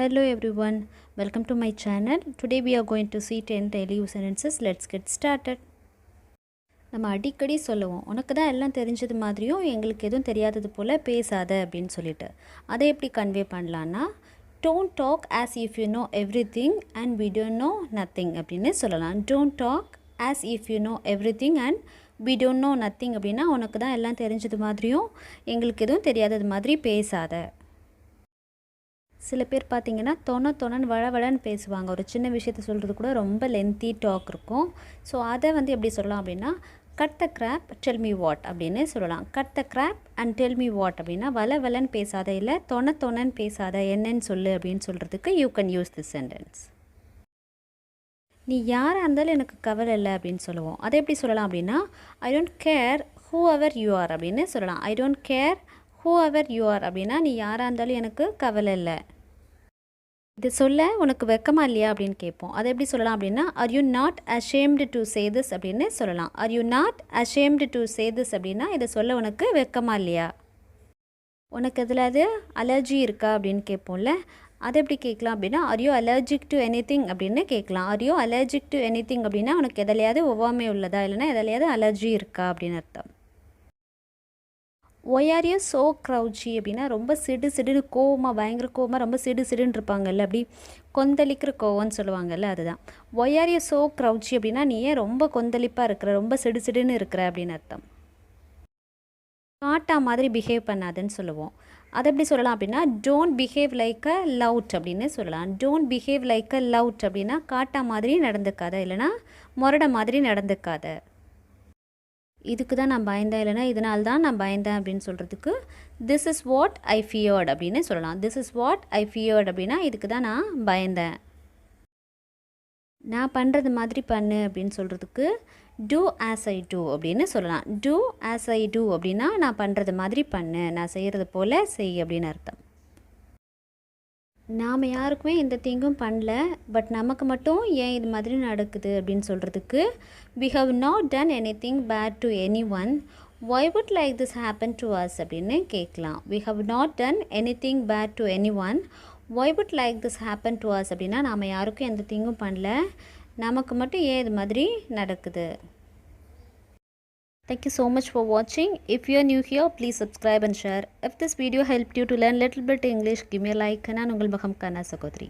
Hello everyone, welcome to my channel. Today we are going to see 10 daily use sentences. Let's get started. நம்ம அடிக்கடி சொல்லுவோம், உனக்கு தான் எல்லாம் தெரிஞ்சது மாதிரியும் எங்களுக்கு எதுவும் தெரியாதது போல் பேசாத அப்படின்னு சொல்லிட்டு. அதை எப்படி கன்வே பண்ணலான்னா, don't talk as if you know everything and we don't know nothing அப்படின்னு சொல்லலாம். Don't talk as if you know everything and we don't know nothing அப்படின்னா, உனக்கு தான் எல்லாம் தெரிஞ்சது மாதிரியும் எங்களுக்கு எதுவும் தெரியாதது மாதிரி பேசாத. சில பேர் பார்த்திங்கன்னா தொணன்னு வளன்னு பேசுவாங்க. ஒரு சின்ன விஷயத்தை சொல்கிறது கூட ரொம்ப லென்த்தி டாக் இருக்கும். ஸோ அதை எப்படி சொல்லலாம் அப்படின்னா, cut the crap tell me what அப்படின்னு சொல்லலாம். Cut the crap and tell me what அப்படின்னா வளன்னு பேசாத, இல்லை தொணன்னு பேசாத, என்னன்னு சொல்லு அப்படின்னு சொல்கிறதுக்கு you can use this sentence. நீ யாராக இருந்தாலும் எனக்கு கவலை இல்லை அப்படின்னு சொல்லுவோம். அதை எப்படி சொல்லலாம் அப்படின்னா, I don't care who ever you are அப்படின்னு சொல்லலாம். I don't care who ever you are அப்படின்னா நீ யாராக இருந்தாலும் எனக்கு கவலை இல்லை. இது சொல்ல உனக்கு வெக்கமா இல்லையா அப்படின்னு கேட்போம். அதை எப்படி சொல்லலாம் அப்படின்னா, are you not ashamed to say this அப்படின்னு சொல்லலாம். Are you not ashamed to say this அப்படின்னா இதை சொல்ல உனக்கு வெக்கமா இல்லையா. உனக்கு இதில் அது அலர்ஜி இருக்கா அப்படின்னு கேட்போம்ல, அதை எப்படி கேட்கலாம் அப்படின்னா, are you allergic to anything அப்படின்னு கேட்கலாம். Are you allergic to anything அப்படின்னா உனக்கு எதிலையாவது ஒவ்வாமை உள்ளதா, இல்லைனா எதிலையாவது அலர்ஜி இருக்கா அப்படின்னு அர்த்தம். ஒய் ஆர் யூ ஸோ க்ரௌச்சி அப்படின்னா ரொம்ப சிடுன்னு கோவமாக, பயங்கர கோவமாக, ரொம்ப சிடுன்னு இருப்பாங்கல்ல, அப்படி கொந்தளிக்கிற கோவம்னு சொல்லுவாங்கல்ல, அதுதான். ஒய் ஆர் யூ ஸோ க்ரௌச்சி அப்படின்னா நீ ஏன் ரொம்ப கொந்தளிப்பாக இருக்கிற, ரொம்ப சிடுன்னு இருக்கிற அப்படின்னு அர்த்தம். காட்டா மாதிரி பிஹேவ் பண்ணாதுன்னு சொல்லுவோம். அதை எப்படி சொல்லலாம் அப்படின்னா, don't behave like a loud அப்படின்னு சொல்லலாம். Don't behave like a loud அப்படின்னா காட்டா மாதிரி நடந்துக்காத, இல்லைனா முரட மாதிரி நடந்துக்காத. இதுக்கு தான் நான் பயந்தேன், இல்லைனா இதனால தான் நான் பயந்தேன் அப்படின்னு சொல்கிறதுக்கு this is what I feared அப்படின்னு சொல்லலாம். This is what I feared அப்படின்னா இதுக்கு தான் நான் பயந்தேன். நான் பண்ணுறது மாதிரி பண்ணு அப்படின்னு சொல்கிறதுக்கு டூ ஆஸ் ஐ டூ அப்படின்னு சொல்லலாம். டூ ஆஸ் ஐ டூ அப்படின்னா நான் பண்ணுறது மாதிரி பண்ணு, நான் செய்கிறது போல் செய் அப்படின்னு அர்த்தம். நாம் யாருக்குமே எந்த தீங்கும் பண்ணல, பட் நமக்கு மட்டும் ஏன் இது மாதிரி நடக்குது அப்படின்னு சொல்கிறதுக்கு we have not done anything bad to anyone, why would like this happen to us அப்படின்னு கேட்கலாம். we have not done anything bad to anyone, why would like this happen to us அப்படின்னா நாம் யாருக்கும் எந்த தீங்கும் பண்ணல, நமக்கு மட்டும் ஏன் இது மாதிரி நடக்குது. Thank you so much for watching. If you are new here, please subscribe and share. If this video helped you to learn little bit English, give me a like. நான் உங்கள் மகம் கனா சகோதரி.